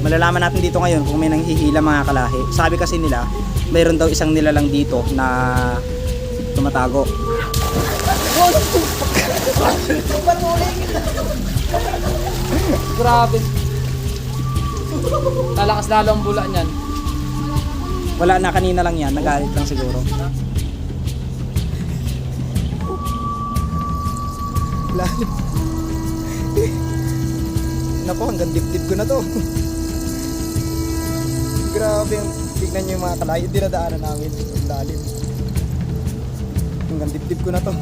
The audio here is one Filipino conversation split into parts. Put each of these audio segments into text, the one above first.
Malalaman natin dito ngayon kung may nanghihila mga kalahi. Sabi kasi nila, mayroon daw isang nilalang dito na tumatago. Grabe. Lalakas lalo ang bula niyan. Wala na, kanina lang yan, nagalit lang siguro. Lalo. Naku, hanggang dibdib ko na to. Grabe yung tignan nyo yung mga kalahi. Dinadaanan namin yung lalim. Hanggang dibdib ko na to.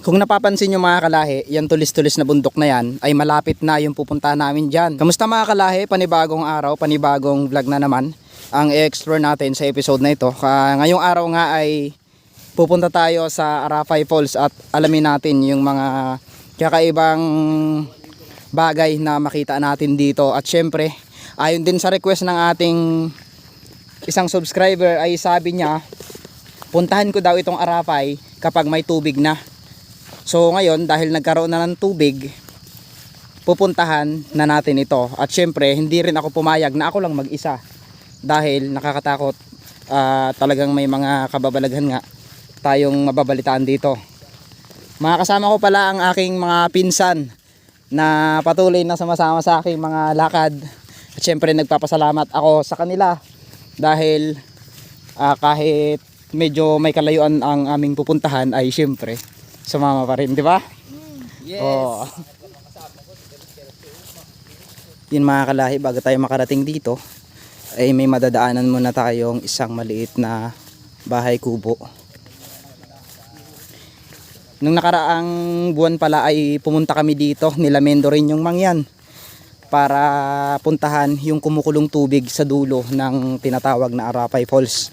Kung napapansin nyo mga kalahi, yung tulis-tulis na bundok na yan ay malapit na yung pupuntahan namin dyan. Kamusta mga kalahi? Panibagong araw, panibagong vlog na naman ang i-explore natin sa episode na ito. Ngayong araw nga ay pupunta tayo sa Arapay Falls at alamin natin yung mga kakaibang bagay na makita natin dito. At syempre, ayon din sa request ng ating isang subscriber ay sabi niya, puntahan ko daw itong Arapay kapag may tubig na. So ngayon dahil nagkaroon na ng tubig, pupuntahan na natin ito. At syempre hindi rin ako pumayag na ako lang mag-isa dahil nakakatakot. Talagang may mga kababalaghan nga tayong mababalitaan dito. Mga kasama ko pala ang aking mga pinsan na patuloy na sumasama sa aking mga lakad. At syempre nagpapasalamat ako sa kanila dahil kahit medyo may kalayuan ang aming pupuntahan ay syempre sumama pa rin, di ba? Yes. Oh. Yun mga kalahi, bago tayo makarating dito ay may madadaanan muna tayong isang maliit na bahay kubo. Nung nakaraang buwan pala ay pumunta kami dito, nilamendo rin yung mangyan para puntahan yung kumukulong tubig sa dulo ng tinatawag na Arapay Falls.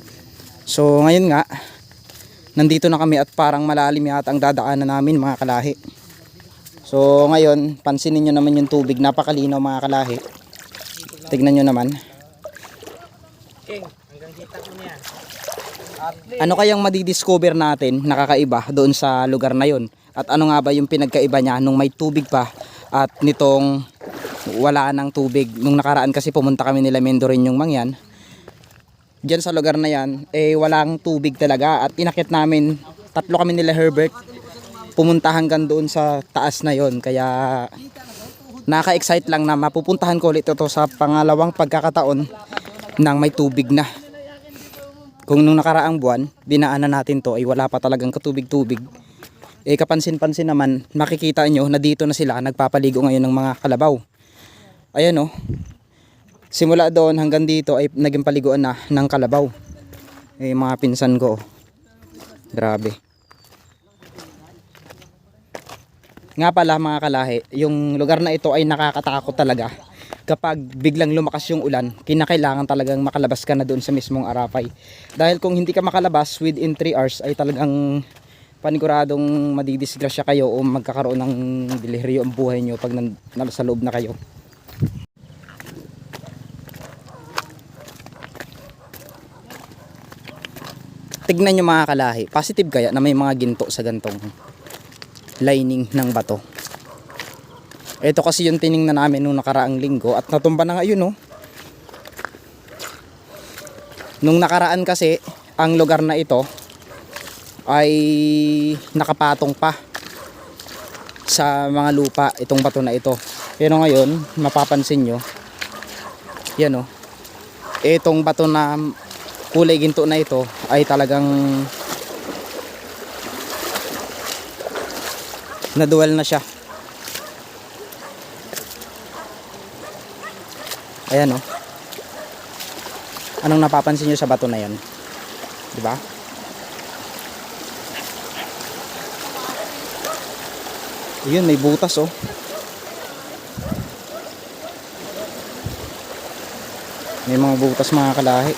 So ngayon nga nandito na kami at parang malalim yata ang dadaanan namin mga kalahi. So ngayon, pansinin nyo naman yung tubig, napakalinaw mga kalahi. Tignan nyo naman. King, hanggang kita mo niyan. Ano kayang madidiscover natin nakakaiba doon sa lugar na yon? At ano nga ba yung pinagkaiba niya nung may tubig pa at nitong wala ng tubig? Nung nakaraan kasi pumunta kami nila Mendo rin yung mangyan. Diyan sa lugar na yan, walang tubig talaga at inakit namin, tatlo kami nila Herbert, pumunta hanggang doon sa taas na yon. Kaya naka-excite lang na mapupuntahan ko ulit ito sa pangalawang pagkakataon nang may tubig na. Kung nung nakaraang buwan, binaanan natin to ay wala pa talagang katubig-tubig. Kapansin-pansin naman, makikita nyo na dito na sila nagpapaligo ngayon ng mga kalabaw. Ayan o. Simula doon hanggang dito ay naging paliguan na ng kalabaw. Mga pinsan ko. Grabe. Nga pala mga kalahi, yung lugar na ito ay nakakatakot talaga. Kapag biglang lumakas yung ulan, kinakailangan talagang makalabas ka na doon sa mismong Arapay. Dahil kung hindi ka makalabas within 3 hours ay talagang paniguradong madidisgrasya kayo o magkakaroon ng deliryo ang buhay nyo pag nasa loob na kayo. Tignan nyo mga kalahi, positive kaya na may mga ginto sa gantong lining ng bato. Ito kasi yung tiningnan namin nung nakaraang linggo at natumba na ngayon, oh. Nung nakaraan kasi, ang lugar na ito ay nakapatong pa sa mga lupa itong bato na ito. Pero ngayon, mapapansin nyo, yan o, itong bato na kulay ginto na ito ay talagang naduwal na siya. Ayan o. Anong napapansin nyo sa bato na yan? Diba? Ayun, may butas oh. May mga butas mga kalahi.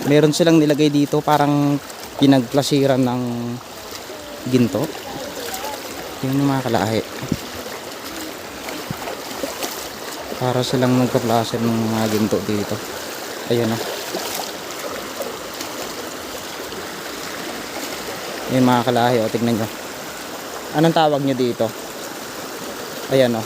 Meron silang nilagay dito parang pinagplasiran ng ginto. Yun yung mga kalahi. Para silang nagpa-placer ng mga ginto dito. Ayun o. Yung mga kalahi o, tignan nyo. Anong tawag nyo dito? Ayan o.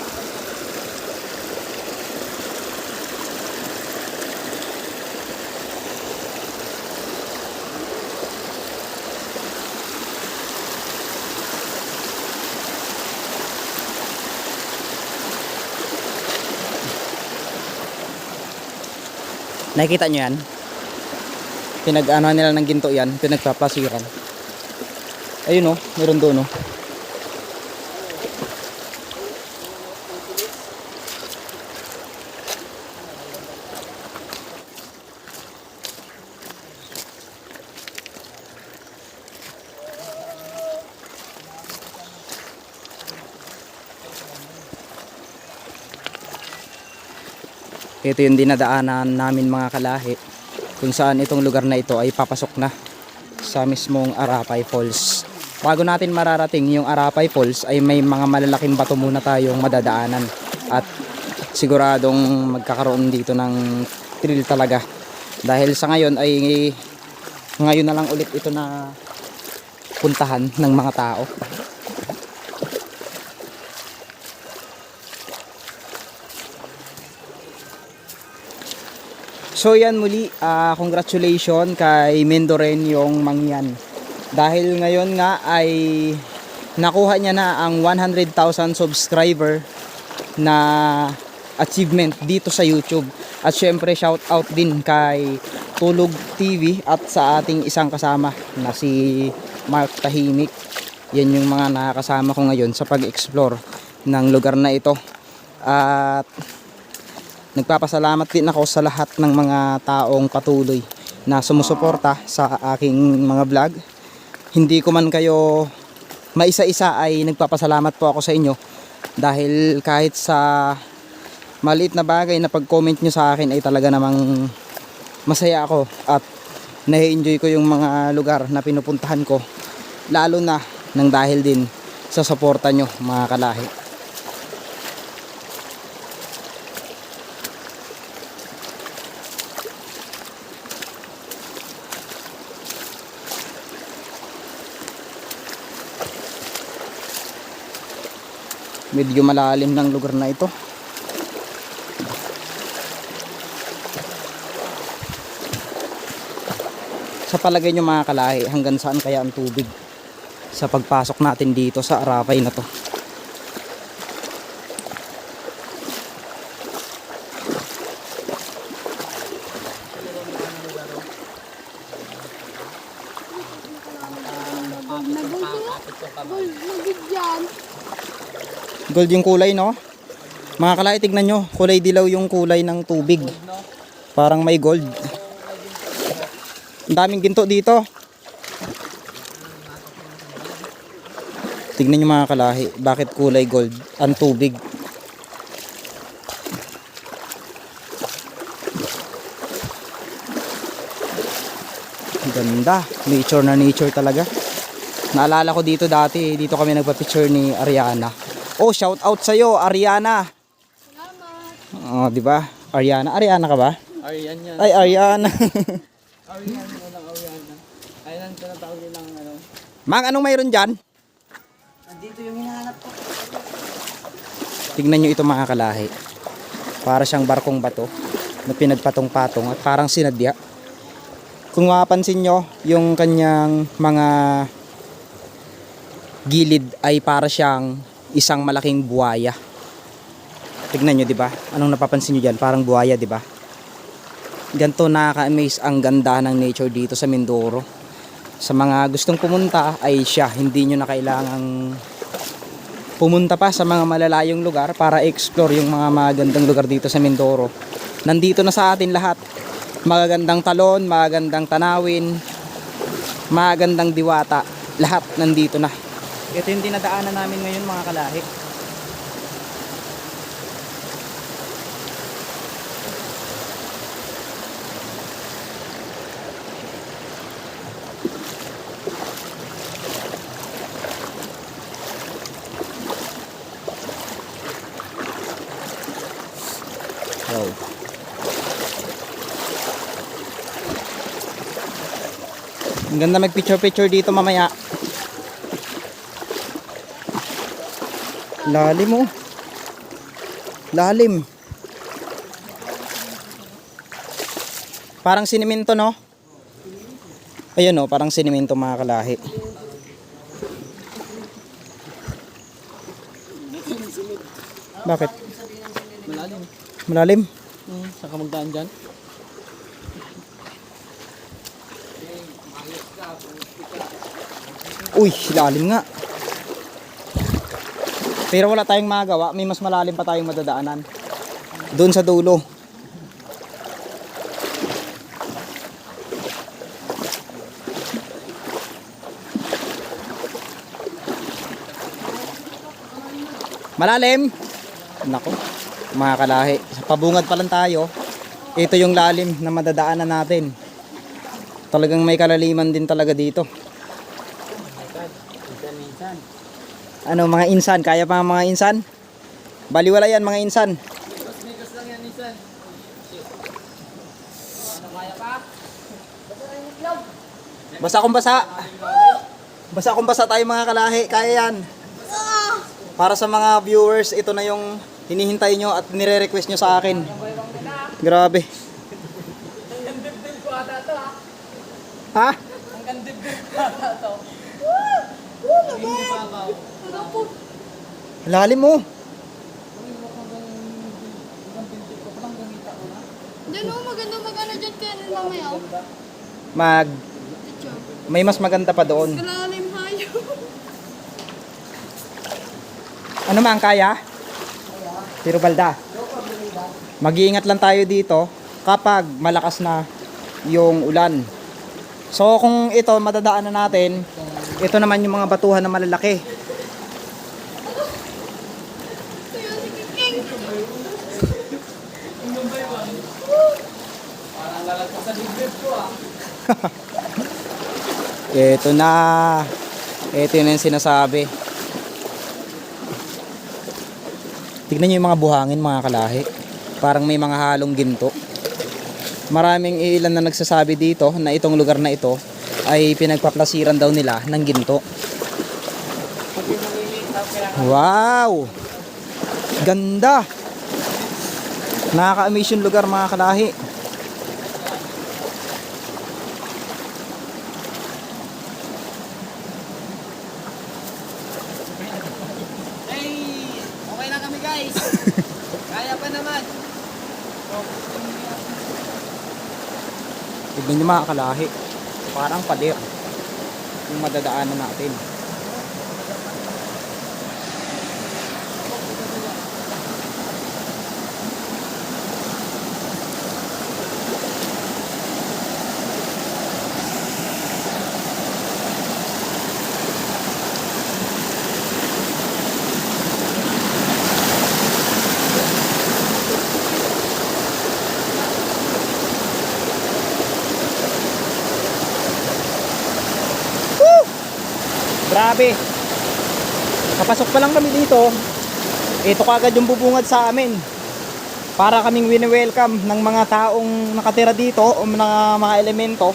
Nakikita nyo yan? Pinag-ano nila ng ginto yan, pinagpaplasiran. Ayun o, meron doon o. Ito yung dinadaanan namin mga kalahi, kung saan itong lugar na ito ay papasok na sa mismong Arapay Falls. Bago natin mararating yung Arapay Falls ay may mga malalaking bato muna tayong madadaanan at siguradong magkakaroon dito ng thrill talaga. Dahil sa ngayon ay ngayon na lang ulit ito na puntahan ng mga tao. So yan muli, congratulations kay Mendoren yung mangyan. Dahil ngayon nga ay nakuha niya na ang 100,000 subscriber na achievement dito sa YouTube. At syempre shout out din kay Tulog TV at sa ating isang kasama na si Mark Tahimik. Yan yung mga nakakasama ko ngayon sa pag-explore ng lugar na ito. At nagpapasalamat din ako sa lahat ng mga taong patuloy na sumusuporta sa aking mga vlog. Hindi ko man kayo maisa-isa ay nagpapasalamat po ako sa inyo. Dahil kahit sa maliit na bagay na pag-comment nyo sa akin ay talaga namang masaya ako. At na-enjoy ko yung mga lugar na pinupuntahan ko. Lalo na nang dahil din sa suporta nyo mga kalahi. Medyo malalim ng lugar na ito. Sa palagay nyo mga kalahi, hanggang saan kaya ang tubig sa pagpasok natin dito sa Arapay na to? Gold yung kulay, no? Mga kalahi, tignan nyo, kulay dilaw yung kulay ng tubig. Parang may gold. Ang daming ginto dito. Tignan nyo mga kalahi, bakit kulay gold ang tubig? Ganda, nature na nature talaga. Naalala ko dito dati, dito kami nagpa-picture ni Ariana. Oh, shout out sa iyo, Ariana. Salamat. Oh, di ba? Ariana, Ariana ka ba? Arian yan. Ay, Ariana. Arian mo lang, Ariana. Ayun ang tinatawag nilang ano. Mang, anong mayroon diyan? Nandito Dito yung hinahanap ko. Tignan nyo ito mga kalahi. Para siyang barkong bato na pinagpatong-patong at parang sinadya. Kung mapapansin nyo, yung kanyang mga gilid ay para siyang isang malaking buhaya. Tignan nyo, di ba? Anong napapansin nyo dyan? Parang buhaya, di ba? Ganito nakaka-amaze ang ganda ng nature dito sa Mindoro. Sa mga gustong pumunta ay siya, hindi nyo na kailangang pumunta pa sa mga malalayong lugar para explore yung mga magandang lugar dito sa Mindoro. Nandito na sa atin lahat. Magagandang talon, magagandang tanawin, magagandang diwata, lahat nandito na. Ito yung dinadaanan namin ngayon mga kalahi. Wow. Ang ganda mag-picture-picture dito mamaya. Lalim oh. Lalim. Parang sinimento no? Ayun oh, parang sinimento mga kalahi. Bakit? Malalim. Malalim? Saan ka magdaan dyan? Uy, lalim nga. Pero wala tayong magawa, may mas malalim pa tayong madadaanan. Doon sa dulo. Malalim. Nako, mga kalahi. Sa pabungad pa lang tayo. Ito yung lalim na madadaanan natin. Talagang may kalaliman din talaga dito. Minsan. Ano mga insan? Kaya pa ang mga insan? Baliwala yan mga insan. Mikas lang yan minsan. Ano kaya pa? Basta kung basa. Basta kung basa tayo mga kalahi. Kaya yan. Para sa mga viewers, ito na yung hinihintay nyo at nire-request nyo sa akin. Grabe. Hanggang dibdib ko ata ito ha. Ha? Hanggang dibdib ko ata ito. Hindi pa ako. Lalim mo. Diyan o, maganda mag-ano dyan kaya nila mamaya o. Picture. May mas maganda pa doon. Kalalim hayo. Ano man kaya? Pero balda. Mag-iingat lang tayo dito kapag malakas na yung ulan. So kung ito madadaanan natin, ito naman yung mga batuhan na malalaki. Kaya si King. Parang lalagpas sa dibdib ko ah. Ito na. Ito yun yung sinasabi. Tignan nyo yung mga buhangin mga kalahi. Parang may mga halong ginto. Maraming ilan na nagsasabi dito na itong lugar na ito ay pinagpaplasiran daw nila ng ginto. Wow! Ganda! Nakaka-amaze yung lugar mga kalahi. Hey! Okay na kami guys! Kaya pa naman! Tignan nyo mga kalahi. Parang pader yung madadaanan natin. Grabe. Kapasok pa lang kami dito. Ito kagad yung bubungad sa amin. Para kaming wini-welcome ng mga taong nakatira dito o mga elemento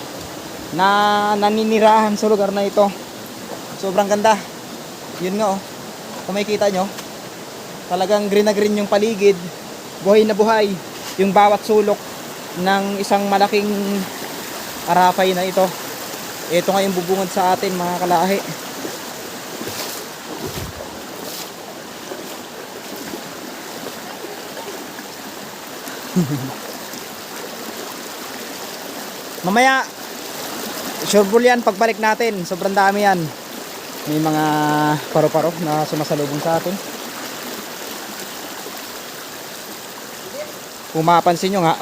na naninirahan sa lugar na ito. Sobrang ganda. Yun nga oh. Kung makikita nyo, talagang green na green yung paligid. Buhay na buhay yung bawat sulok ng isang malaking arapay na ito. Ito nga yung bubungad sa atin mga kalahi. Mamaya sure bull yan pagbalik natin. Sobrang dami yan. May mga paro-paro na sumasalubong sa atin. Kung mapapansin nyo nga,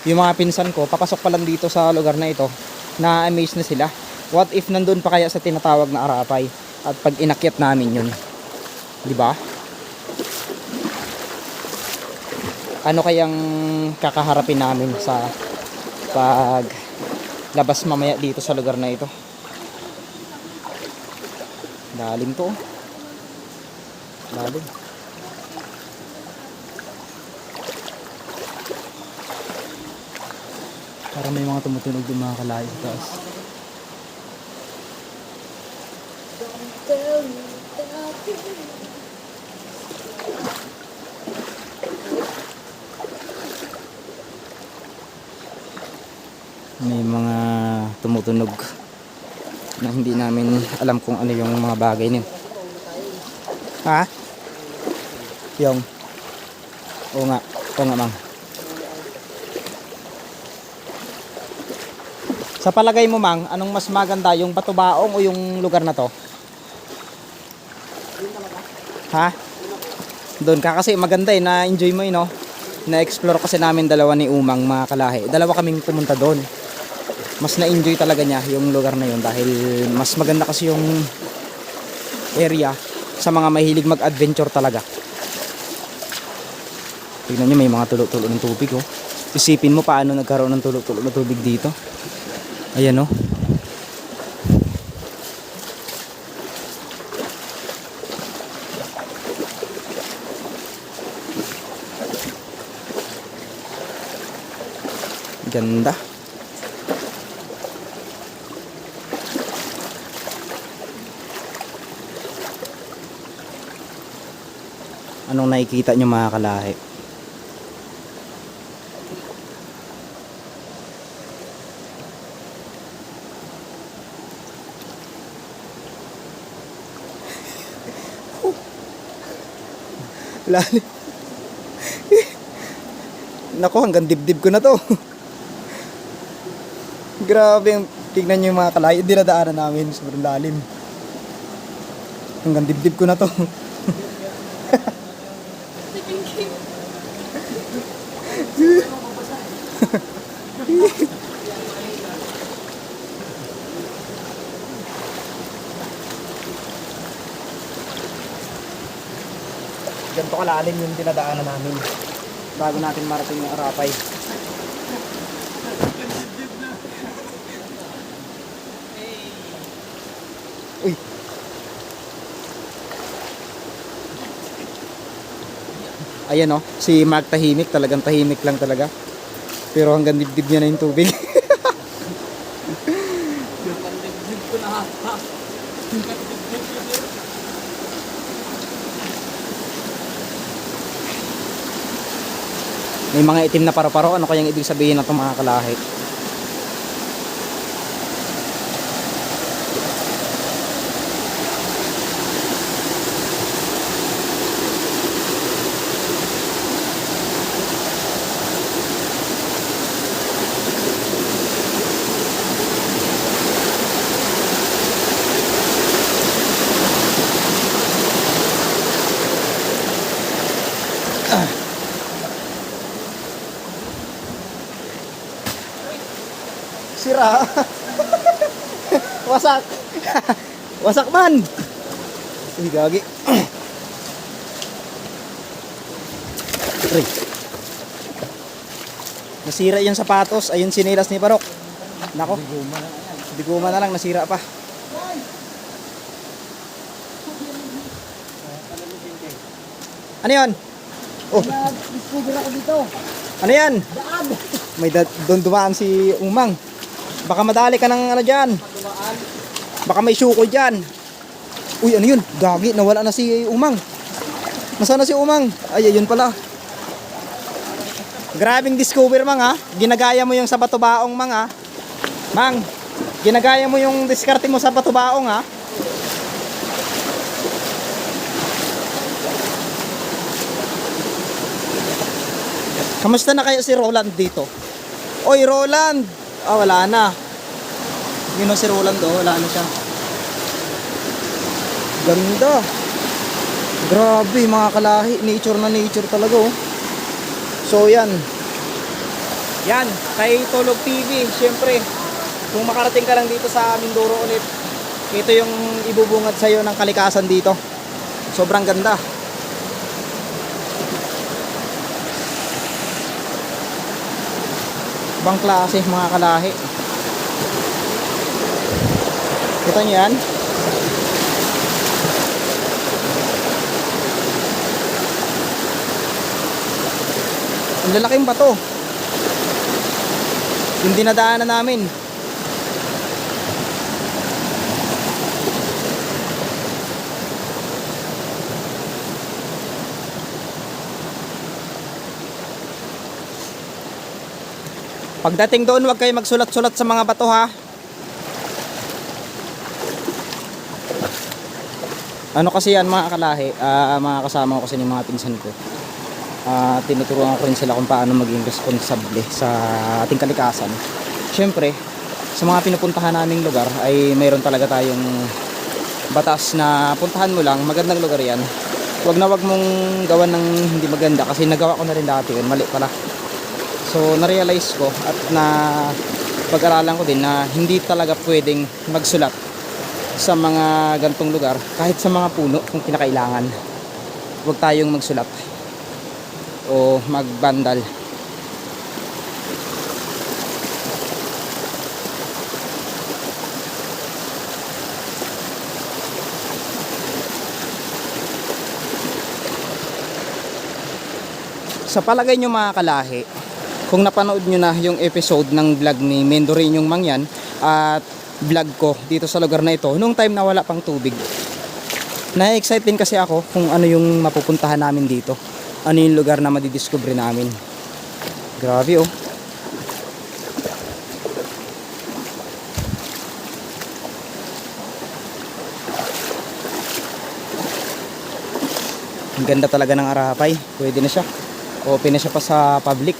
yung mga pinsan ko, papasok pa lang dito sa lugar na ito, na-amaze na sila. What if nandun pa kaya sa tinatawag na Arapay? At pag inakyat namin yun, di ba? Ano kayang kakaharapin namin sa pag labas mamaya dito sa lugar na ito? Lalim to. Lalim. Parang may mga tumutunog din mga kalahi sa taas. May mga tumutunog na hindi namin alam kung ano yung mga bagay niyo. Ha? Yung? Oo nga. Oo nga, ma'am. Sa palagay mo, mang, anong mas maganda, yung Batubaong o yung lugar na to? Ha? Doon ka kasi maganda eh, na-enjoy mo no? Na-explore kasi namin dalawa ni Umang mga kalahi. Dalawa kaming pumunta doon. Mas na-enjoy talaga niya yung lugar na yun dahil mas maganda kasi yung area sa mga mahilig mag-adventure talaga. Tignan nyo, may mga tulo-tulo ng tubig oh. Isipin mo paano nagkaroon ng tulo-tulo ng tubig dito. Ayan oh. Ganda. Anong nakikita nyo mga kalahi? Lalim. Nako, hanggang dibdib ko na to. Grabe yung tignan nyo yung mga kalahi. Dinadaanan namin. Sobrang lalim. Hanggang dibdib ko na to. Ganito kalalim yung dinadaanan namin bago natin marating yung Arapay. Uy. Ayan oh, si Mark tahimik, talagang tahimik lang talaga. Pero hanggang dibdib niya na yung tubig. May mga itim na paro-paro. Ano kayang ibig sabihin ng mga kalahi? Sira. Wasak. Wasak man. Uy, gagi. Nasira yung sapatos. Ayun sinilas ni Barok. Nako. Biguma na lang. Nasira pa. Ano yun? Oh. Discover ako dito. Ano yan? Daan. May doon dumaan si Umang. Baka madali ka ng ano dyan. Baka may suko dyan. Uy, ano yun? Gagi, nawala na si Umang. Nasaan na si Umang? Ay, ayun pala. Grabing discover, Mang, ha? Ginagaya mo yung sa batubaong, Mang, ha? Mang, ginagaya mo yung diskarte mo sa batubaong, ha? Kamusta na kayo si Roland dito? Oy, Roland! Ah, wala na. Yun o si Roland, oh. Wala na siya. Ganda. Grabe, mga kalahi. Nature na nature talaga, oh. So, yan. Yan, kay Tulog TV. Siyempre, kung makarating ka lang dito sa Mindoro ulit, ito yung ibubungad sa'yo ng kalikasan dito. Sobrang ganda. Ibang klase, mga kalahi. Kita nyo yan? Ang lalaking bato. Yung dinadaanan namin. Pagdating doon, huwag kayo magsulat-sulat sa mga bato, ha. Ano kasi yan, mga kalahi, mga kasama ko kasi yung mga pinsan ko. Tinuturuan ko rin sila kung paano maging responsable sa ating kalikasan. Siyempre, sa mga pinupuntahan naming lugar ay mayroon talaga tayong batas na puntahan mo lang, magandang lugar yan. Huwag na huwag mong gawan ng hindi maganda kasi nagawa ko na rin dati yun, mali pala. So na-realize ko at na pag-aralan ko din na hindi talaga pwedeng magsulat sa mga gantong lugar kahit sa mga puno kung kinakailangan. Huwag tayong magsulat o magbandal. Sa palagay nyo, mga kalahi, kung napanood nyo na yung episode ng vlog ni Mendoreñong Mangyan at vlog ko dito sa lugar na ito nung time na wala pang tubig, na-excite din kasi ako kung ano yung mapupuntahan namin dito, ano yung lugar na madidiscover namin. Grabe, oh. Ang ganda talaga ng Arapay. Pwede na siya. Open na siya pa sa public.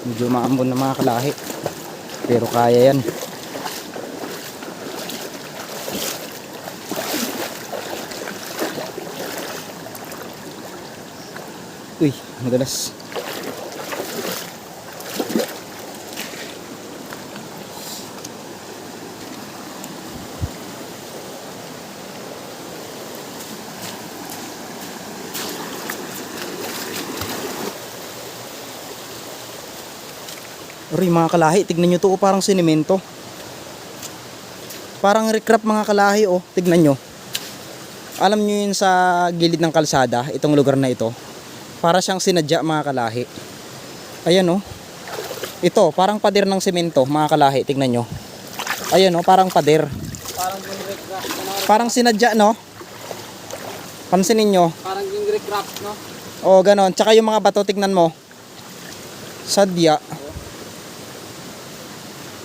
Medyo maambon na, mga kalahi, pero kaya yan. Uy, madalas. Uy, mga kalahi, tignan nyo to, oh, parang sinemento. Parang recrap, mga kalahi, oh. Tignan nyo. Alam nyo yun sa gilid ng kalsada, itong lugar na ito. Para siyang sinadya, mga kalahi. Ayan, oh. Ito, parang pader ng semento, mga kalahi, tignan nyo. Ayan, oh, parang pader. Parang sinadya, no? Pansinin nyo. Parang yung recrap, no? Oh, ganon. Tsaka yung mga bato, tignan mo. Sadya.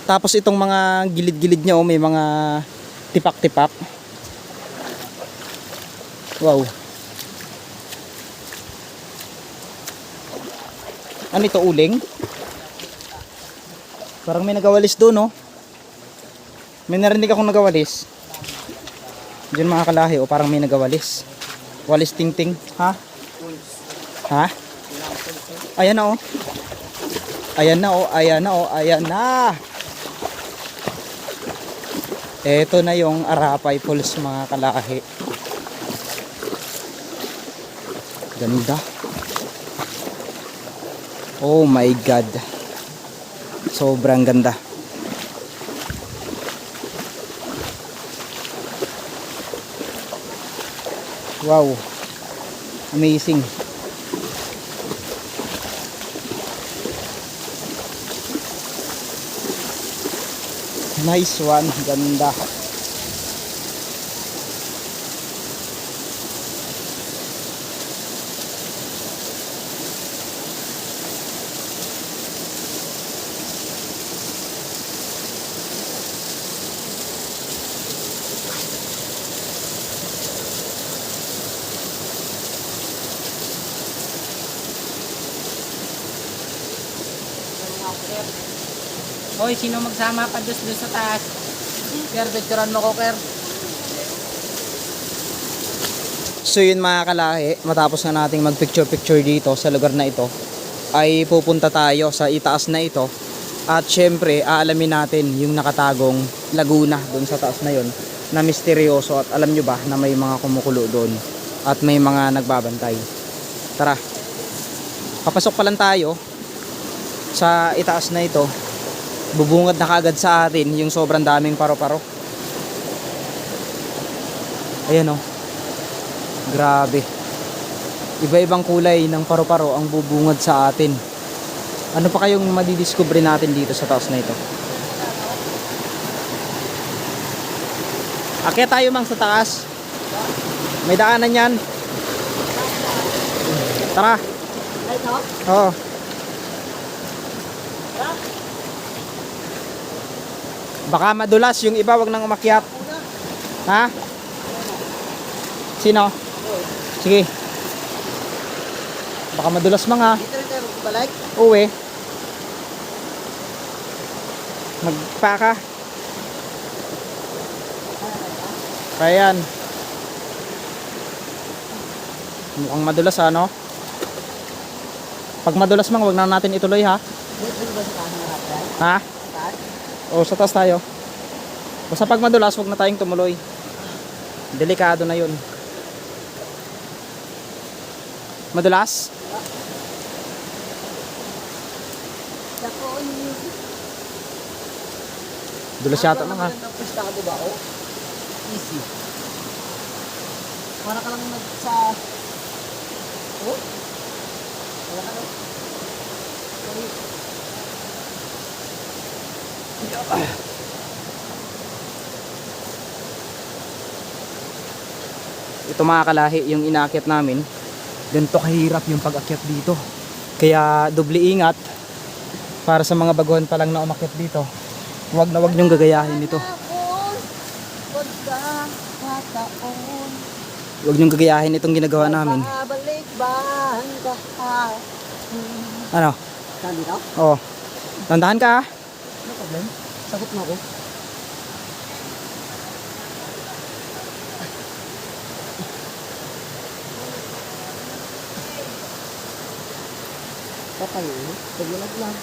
Tapos itong mga gilid-gilid niya, oh, may mga tipak-tipak. Wow. Ano ito, uling? Parang may nagawalis doon, oh. May narinig akong nagawalis. Diyan, mga kalahi, oh, parang may nagawalis. Walis ting-ting. Ha? Ha? Ayan na, oh. Ayan na, oh. Ayan na, oh. Ayan na. Ito na yung Arapay Falls, mga kalahi. Ganda. Oh my God. Sobrang ganda. Wow. Amazing. Nice one. Ganda. Hoy, sino magsama pa doon sa taas? Ker, picturean mo ko, Ker. So yun mga kalahi, matapos na nating mag picture dito sa lugar na ito, ay pupunta tayo sa itaas na ito. At syempre, aalamin natin yung nakatagong laguna doon sa taas na yon na misteryoso. At alam nyo ba na may mga kumukulo doon at may mga nagbabantay. Tara, papasok pa lang tayo sa itaas na ito. Bubungad na kagad sa atin yung sobrang daming paro-paro. Ayan o. Grabe. Iba-ibang kulay ng paro-paro ang bubungad sa atin. Ano pa kayong madidiscover natin dito sa taas na ito? Akyat tayo mang sa taas. May daanan yan. Tara. Oo. Baka madulas yung iba, wag nang umakyat. Ha? Sino? Sige. Baka madulas mga. Uwi. Magpaka. Ayan. Mukhang madulas ano? Pag madulas mang, wag na natin ituloy ha. Ha? O sa taas tayo. Basta pag madulas, wag na tayong tumuloy. Delikado na yun. Madulas? Dulas yata mga. Easy. Para ka lang sa... Oh? Wala ka lang. Ito mga kalahi, yung inaakyat namin. Ganito kahirap yung pag-akyat dito. Kaya doble ingat para sa mga baguhan pa lang na umakyat dito. Huwag na huwag niyong gagayahin ito. Huwag niyong gagayahin itong ginagawa namin. Ano? Dito? Oo. Tandahan ka ha? Ano problem? Sagot mo ako. Papayo, paglalag lang.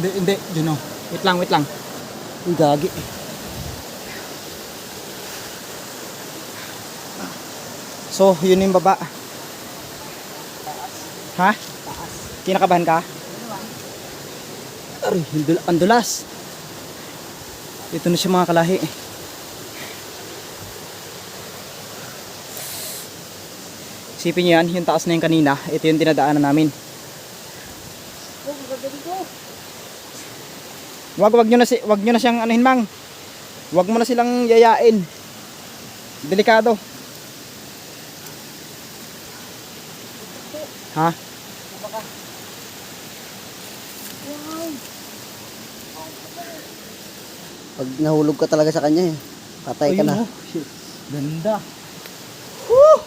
Hindi, Juno. Wait lang. Uy, gagi. So, yun yung baba. Ha? Kinakabahan ka? Aray, ang dulas. Ito na siya mga kalahi. Isipin nyo yan, yung taas na yung kanina. Ito yung dinadaanan namin. Wag nyo na siyang anuhin mang. Wag mo na silang yayain. Delikado. Ha? Pag nahulog ka talaga sa kanya eh. Patay ka na. Oh, shit. Ganda. Woo!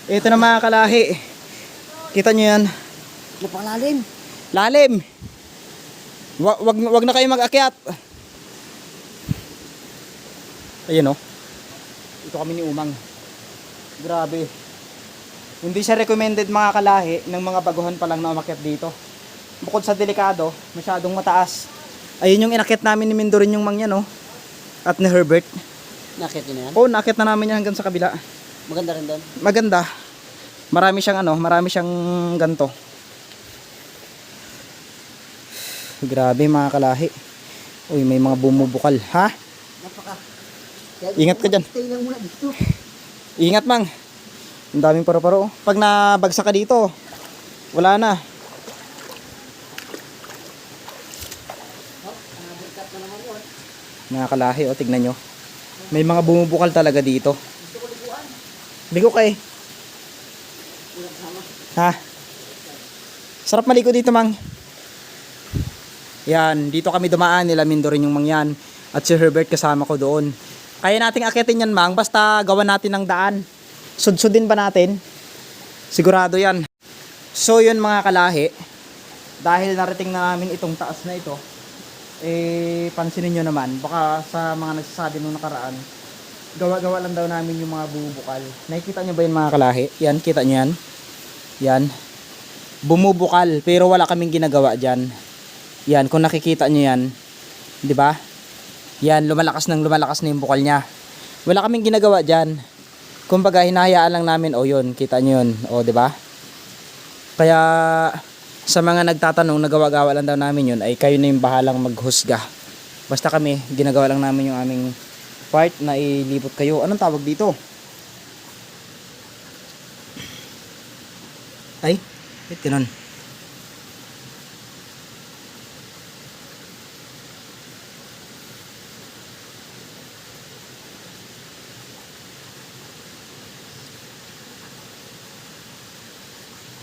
Ito na mga kalahi. Kita nyo yan. Napakalalim. Lalim. Wag na kayo mag-akyat. Ayun oh. Ito kami ni Umang. Grabe. Hindi siya recommended mga kalahi ng mga baguhan pa lang na umakyat dito. Bukod sa delikado, masyadong mataas. Ayun yung inakyat namin ni Mindorin yung mangyan oh. At ni Herbert. Nakit yun na yan? Oo, nakyat na namin yan hanggang sa kabila. Maganda rin doon. Maganda. Marami siyang marami siyang ganto. Grabe mga kalahi. Uy, may mga bumubukal. Ha? Ingat ka dyan. Stay lang muna dito. Ingat, Mang. Ang daming paro-paro. Pag nabagsak ka dito, wala na. Mga kalahi, o, tignan nyo. May mga bumubukal talaga dito. Ligo ka eh. Ha? Sarap maligo dito, Mang. Yan, dito kami dumaan. Nilamindo rin yung mangyan. At si Herbert kasama ko doon. Kaya nating akitin yan, Mang. Basta gawan natin ng daan. Sudsudin ba natin? Sigurado yan. So yun mga kalahi. Dahil narating na namin itong taas na ito. Eh, pansinin nyo naman. Baka sa mga nagsasabi nung nakaraan. Gawa-gawa lang daw namin yung mga bubukal. Nakikita nyo ba yun mga kalahi? Yan, kita nyo yan? Yan. Bumubukal. Pero wala kaming ginagawa dyan. Yan, kung nakikita nyo yan. 'Di ba? Yan, lumalakas na yung bukal niya. Wala kaming ginagawa dyan. Kumbaga, hinahayaan lang namin. O yun, kita nyo yun. O, 'di ba? Kaya, sa mga nagtatanong, nagawa-gawa lang daw namin yun, ay kayo na yung bahalang maghusga. Basta kami, ginagawa lang namin yung aming part na ilipot kayo. Anong tawag dito? Ay, ito nun.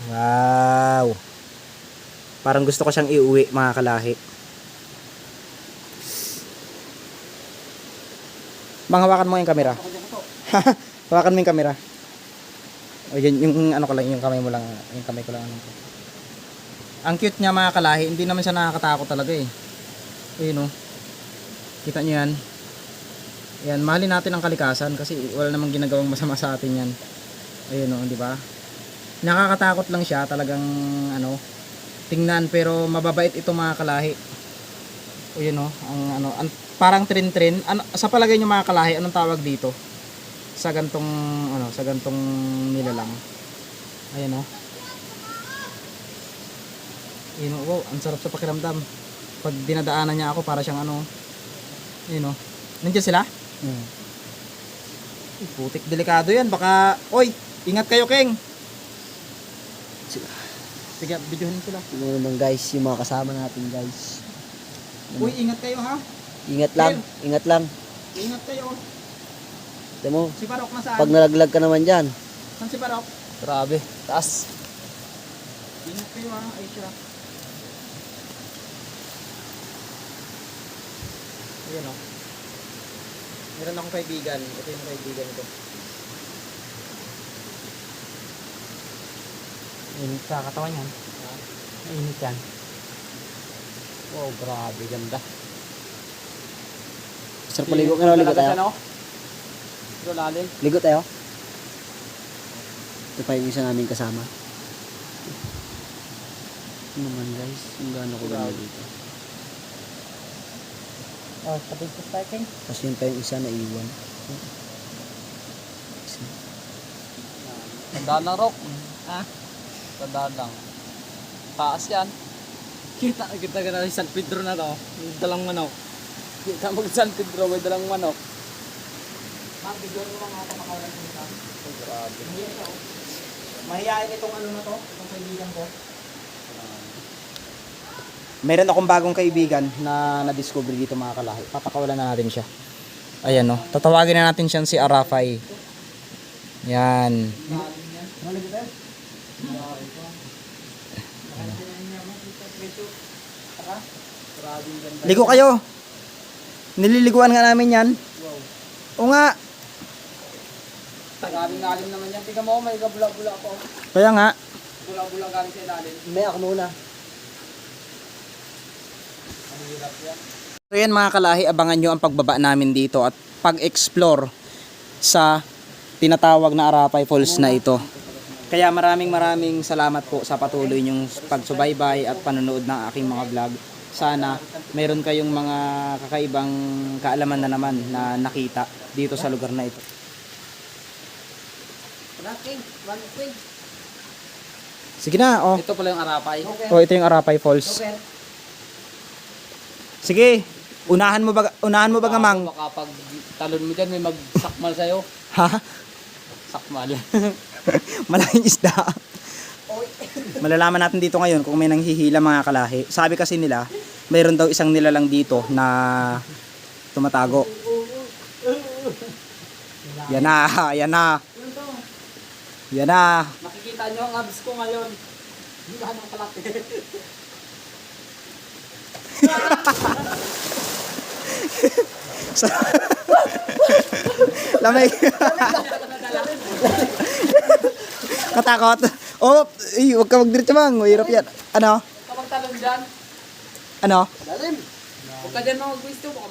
Wow. Parang gusto ko siyang iuwi mga kalahi. Hawakan mo yung camera. Hawakan mo yung camera. O yun, yung ano ko lang, yung kamay mo lang, yung kamay ko lang. Ang cute niya mga kalahi, hindi naman siya nakakatakot talaga eh. Ayun o. Kita niyo yan. Yan, mahalin natin ang kalikasan kasi wala namang ginagawang masama sa atin yan. Ayun o, di ba? Nakakatakot lang siya, talagang ano, tingnan, pero mababait ito mga kalahi. O yun o, parang trin-trin. Sa palagay nyo mga kalahi, anong tawag dito? Sa gantong, sa gantong nilalang. Ayan o. Ayun o, wow, ang sarap sa pakiramdam. Pag dinadaanan niya ako, para siyang ayun o. Nandiyan sila? Putik, delikado yan. Baka, oy, ingat kayo, Keng. Sige, videohin sila. Tingnan naman guys, yung mga kasama natin guys. Uy, ingat kayo ha. Ingat lang, ingat lang. Ingat kayo. Tignan mo, Si Barok nasaan? pag nalaglag ka naman dyan. Saan si Barok? Grabe, taas. Ingat kayo ha. Ay siya. Ayan o. Meron akong kaibigan. Ito yung kaibigan ko. Init sa katawan yan. Init yan. Wow, grabe, ganda. Sarap maligo ka na, ligo tayo. Pero lalim. Ligo tayo. Ito pa yung isa namin kasama. Ito naman guys, yung gaano ko ganda dito. Oh, tapos sa striking. Tapos yun pa yung isa na iwan. Tandaan lang, Rock. Ha? Tandaan lang. Taas yan. Kita ka na San Pedro na to. Dalang manok. Kita mag San Pedro, may dalang manok. Bigyan mo mga kapakawalan dito. Grabe. Mahihain itong na to, itong kaibigan ko. Meron akong bagong kaibigan na na-discover dito mga kalahi. Papakawalan na natin siya. Ayan o. Tatawagin na natin siyang si Arafay. Yan. Ligo kayo. Nililiguan nga namin yan. O nga. Galing-galing naman yan. Tingnan mo, may kabula-bula ako. Kaya nga. Bula-bula galing sa ilalim. May ako muna. So yan mga kalahi, abangan nyo ang pagbaba namin dito at pag-explore sa tinatawag na Arapay Falls na ito. Kaya maraming salamat po sa patuloy nyong pagsubaybay at panonood ng aking mga vlog. Sana meron kayong mga kakaibang kaalaman na naman na nakita dito sa lugar na ito. Sige na, oh. Ito pala yung Arapay. Oh, ito yung Arapay Falls. Sige, unahan mo ba gamang? Baka pag talon mo dyan, may magsakmal sa'yo. Ha? Sakmal. Malaking isda. Malalaman natin dito ngayon kung may nanghihila mga kalahi. Sabi kasi nila, mayroon daw isang nilalang dito na tumatago. Yan na, yan na. Yan na. Makikita nyo ang abs ko ngayon. Hindi ka nang kalaki. Lamay. Katakot. Oh, huwag ka magdiretso bang. Mahirap yan. Ano? Kapag talon dyan, Ano? lalim. Huwag ka dyan mga gusto, baka